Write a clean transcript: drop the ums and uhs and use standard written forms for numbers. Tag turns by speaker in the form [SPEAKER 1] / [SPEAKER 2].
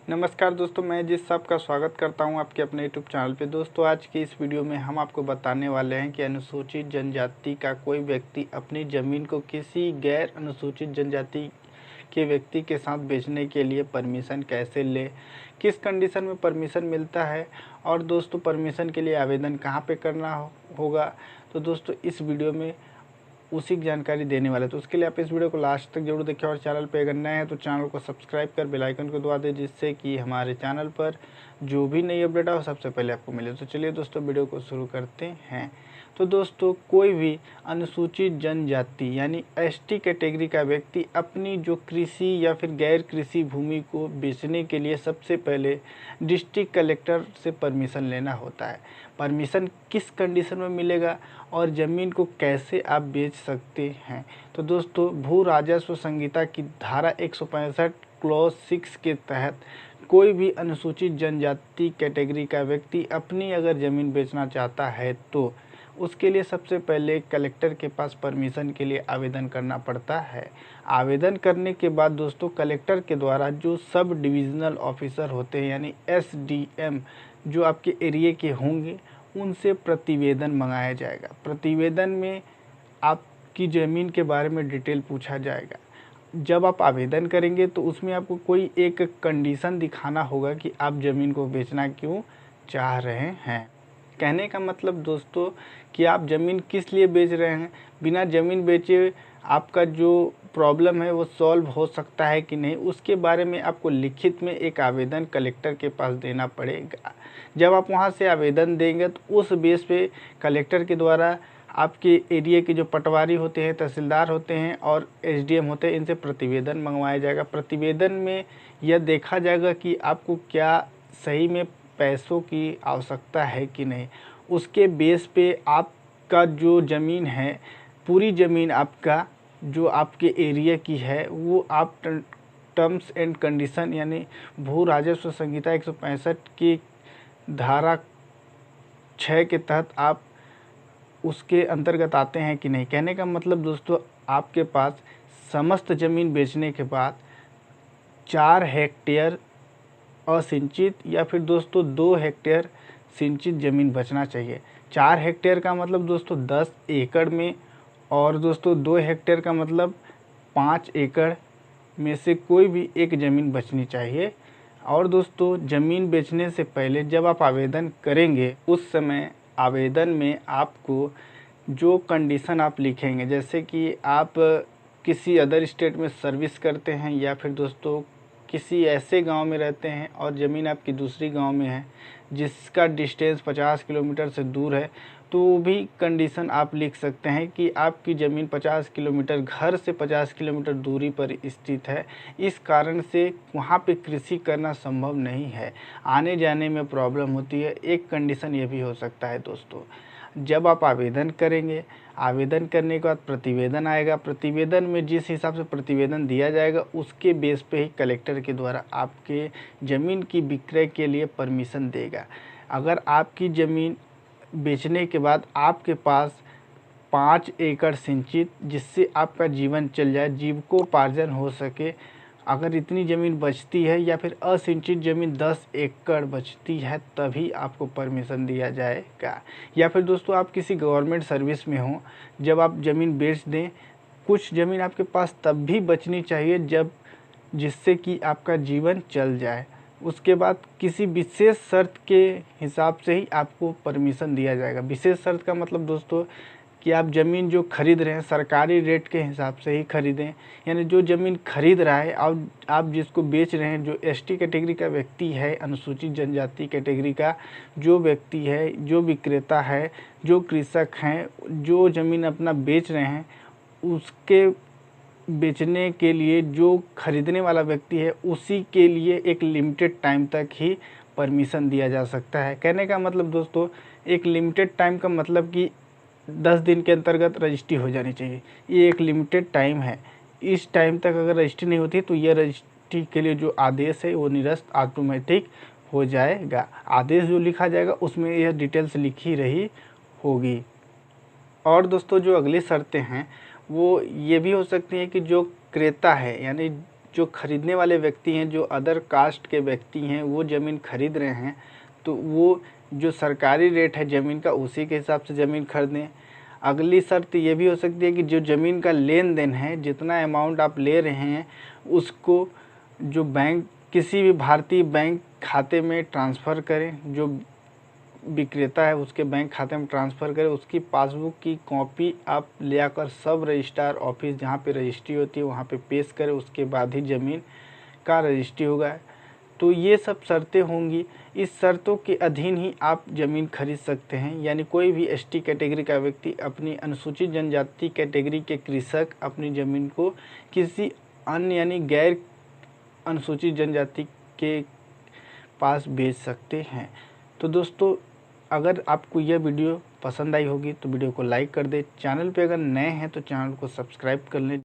[SPEAKER 1] नमस्कार दोस्तों, मैं जिस सबका स्वागत करता हूं आपके अपने यूट्यूब चैनल पे। दोस्तों, आज की इस वीडियो में हम आपको बताने वाले हैं कि अनुसूचित जनजाति का कोई व्यक्ति अपनी ज़मीन को किसी गैर अनुसूचित जनजाति के व्यक्ति के साथ बेचने के लिए परमिशन कैसे ले, किस कंडीशन में परमिशन मिलता है और दोस्तों परमिशन के लिए आवेदन कहाँ पे करना होगा। तो दोस्तों इस वीडियो में उसी की जानकारी देने वाले, तो उसके लिए आप इस वीडियो को लास्ट तक जरूर देखें और चैनल पे अगर नए हैं तो चैनल को सब्सक्राइब कर बेल आइकन को दबा दें, जिससे कि हमारे चैनल पर जो भी नई अपडेट हो सबसे पहले आपको मिले। तो चलिए दोस्तों वीडियो को शुरू करते हैं। तो दोस्तों कोई भी अनुसूचित जनजाति यानी एसटी कैटेगरी का व्यक्ति अपनी जो कृषि या फिर गैर कृषि भूमि को बेचने के लिए सबसे पहले डिस्ट्रिक्ट कलेक्टर से परमिशन लेना होता है। परमिशन किस कंडीशन में मिलेगा और ज़मीन को कैसे आप बेच सकते हैं, तो दोस्तों भू राजस्व संहिता की धारा 165 क्लॉज 6 के तहत कोई भी अनुसूचित जनजाति कैटेगरी का व्यक्ति अपनी अगर ज़मीन बेचना चाहता है तो उसके लिए सबसे पहले कलेक्टर के पास परमिशन के लिए आवेदन करना पड़ता है। आवेदन करने के बाद दोस्तों कलेक्टर के द्वारा जो सब डिविज़नल ऑफिसर होते हैं यानी एसडीएम जो आपके एरिया के होंगे उनसे प्रतिवेदन मंगाया जाएगा। प्रतिवेदन में आपकी ज़मीन के बारे में डिटेल पूछा जाएगा। जब आप आवेदन करेंगे तो उसमें आपको कोई एक कंडीशन दिखाना होगा कि आप ज़मीन को बेचना क्यों चाह रहे हैं। कहने का मतलब दोस्तों कि आप ज़मीन किस लिए बेच रहे हैं। बिना ज़मीन बेचे आपका जो प्रॉब्लम है वो सॉल्व हो सकता है कि नहीं, उसके बारे में आपको लिखित में एक आवेदन कलेक्टर के पास देना पड़ेगा। जब आप वहां से आवेदन देंगे तो उस बेस पे कलेक्टर के द्वारा आपके एरिया के जो पटवारी होते हैं, तहसीलदार होते हैं और एसडीएम होते हैं, इनसे प्रतिवेदन मंगवाया जाएगा। प्रतिवेदन में यह देखा जाएगा कि आपको क्या सही में पैसों की आवश्यकता है कि नहीं। उसके बेस पे आपका जो ज़मीन है, पूरी ज़मीन आपका जो आपके एरिया की है वो आप टर्म्स एंड कंडीशन यानी भू राजस्व संहिता 165 की धारा 6 के तहत आप उसके अंतर्गत आते हैं कि नहीं। कहने का मतलब दोस्तों आपके पास समस्त ज़मीन बेचने के बाद 4 हेक्टेयर असिंचित या फिर दोस्तों 2 हेक्टेयर सिंचित ज़मीन बचना चाहिए। 4 हेक्टेयर का मतलब दोस्तों 10 एकड़ में और दोस्तों 2 हेक्टेयर का मतलब 5 एकड़ में से कोई भी एक ज़मीन बचनी चाहिए। और दोस्तों ज़मीन बेचने से पहले जब आप आवेदन करेंगे उस समय आवेदन में आपको जो कंडीशन आप लिखेंगे, जैसे कि आप किसी अदर स्टेट में सर्विस करते हैं या फिर दोस्तों किसी ऐसे गांव में रहते हैं और ज़मीन आपकी दूसरी गांव में है जिसका डिस्टेंस 50 किलोमीटर से दूर है, तो वो भी कंडीशन आप लिख सकते हैं कि आपकी ज़मीन 50 किलोमीटर घर से 50 किलोमीटर दूरी पर स्थित है, इस कारण से वहाँ पे कृषि करना संभव नहीं है, आने जाने में प्रॉब्लम होती है। एक कंडीशन ये भी हो सकता है दोस्तों। जब आप आवेदन करेंगे, आवेदन करने के बाद प्रतिवेदन आएगा। प्रतिवेदन में जिस हिसाब से प्रतिवेदन दिया जाएगा उसके बेस पे ही कलेक्टर के द्वारा आपके ज़मीन की विक्रय के लिए परमिशन देगा। अगर आपकी ज़मीन बेचने के बाद आपके पास 5 एकड़ सिंचित जिससे आपका जीवन चल जाए, जीविकोपार्जन हो सके, अगर इतनी ज़मीन बचती है या फिर असिंचित ज़मीन 10 एकड़ बचती है तभी आपको परमिशन दिया जाएगा। या फिर दोस्तों आप किसी गवर्नमेंट सर्विस में हो, जब आप ज़मीन बेच दें, कुछ ज़मीन आपके पास तब भी बचनी चाहिए जब जिससे कि आपका जीवन चल जाए। उसके बाद किसी विशेष शर्त के हिसाब से ही आपको परमिशन दिया जाएगा। विशेष शर्त का मतलब दोस्तों कि आप ज़मीन जो खरीद रहे हैं सरकारी रेट के हिसाब से ही खरीदें, यानी जो ज़मीन खरीद रहा है और आप जिसको बेच रहे हैं, जो एसटी कैटेगरी का व्यक्ति है, अनुसूचित जनजाति कैटेगरी का जो व्यक्ति है, जो विक्रेता है, जो कृषक हैं, जो ज़मीन अपना बेच रहे हैं, उसके बेचने के लिए जो खरीदने वाला व्यक्ति है उसी के लिए एक लिमिटेड टाइम तक ही परमिशन दिया जा सकता है। कहने का मतलब दोस्तों एक लिमिटेड टाइम का मतलब कि 10 दिन के अंतर्गत रजिस्ट्री हो जानी चाहिए, ये एक लिमिटेड टाइम है। इस टाइम तक अगर रजिस्ट्री नहीं होती तो ये रजिस्ट्री के लिए जो आदेश है वो निरस्त ऑटोमेटिक हो जाएगा। आदेश जो लिखा जाएगा उसमें यह डिटेल्स लिखी रही होगी। और दोस्तों जो अगली शर्तें हैं वो ये भी हो सकती हैं कि जो क्रेता है यानी जो खरीदने वाले व्यक्ति हैं, जो अदर कास्ट के व्यक्ति हैं, वो ज़मीन खरीद रहे हैं तो वो जो सरकारी रेट है ज़मीन का उसी के हिसाब से ज़मीन खरीदें। अगली शर्त ये भी हो सकती है कि जो ज़मीन का लेन देन है, जितना अमाउंट आप ले रहे हैं उसको जो बैंक किसी भी भारतीय बैंक खाते में ट्रांसफ़र करें, जो विक्रेता है उसके बैंक खाते में ट्रांसफ़र करें। उसकी पासबुक की कॉपी आप ले आकर सब रजिस्ट्रार ऑफिस जहाँ पे रजिस्ट्री होती है वहाँ पे पेश करें, उसके बाद ही ज़मीन का रजिस्ट्री होगा। तो ये सब शर्तें होंगी, इस शर्तों के अधीन ही आप ज़मीन खरीद सकते हैं। यानी कोई भी एसटी कैटेगरी का व्यक्ति, अपनी अनुसूचित जनजाति कैटेगरी के कृषक अपनी ज़मीन को किसी अन्य यानी गैर अनुसूचित जनजाति के पास बेच सकते हैं। तो दोस्तों, अगर आपको यह वीडियो पसंद आई होगी तो वीडियो को लाइक कर दें। चैनल पे अगर नए हैं तो चैनल को सब्सक्राइब कर लें।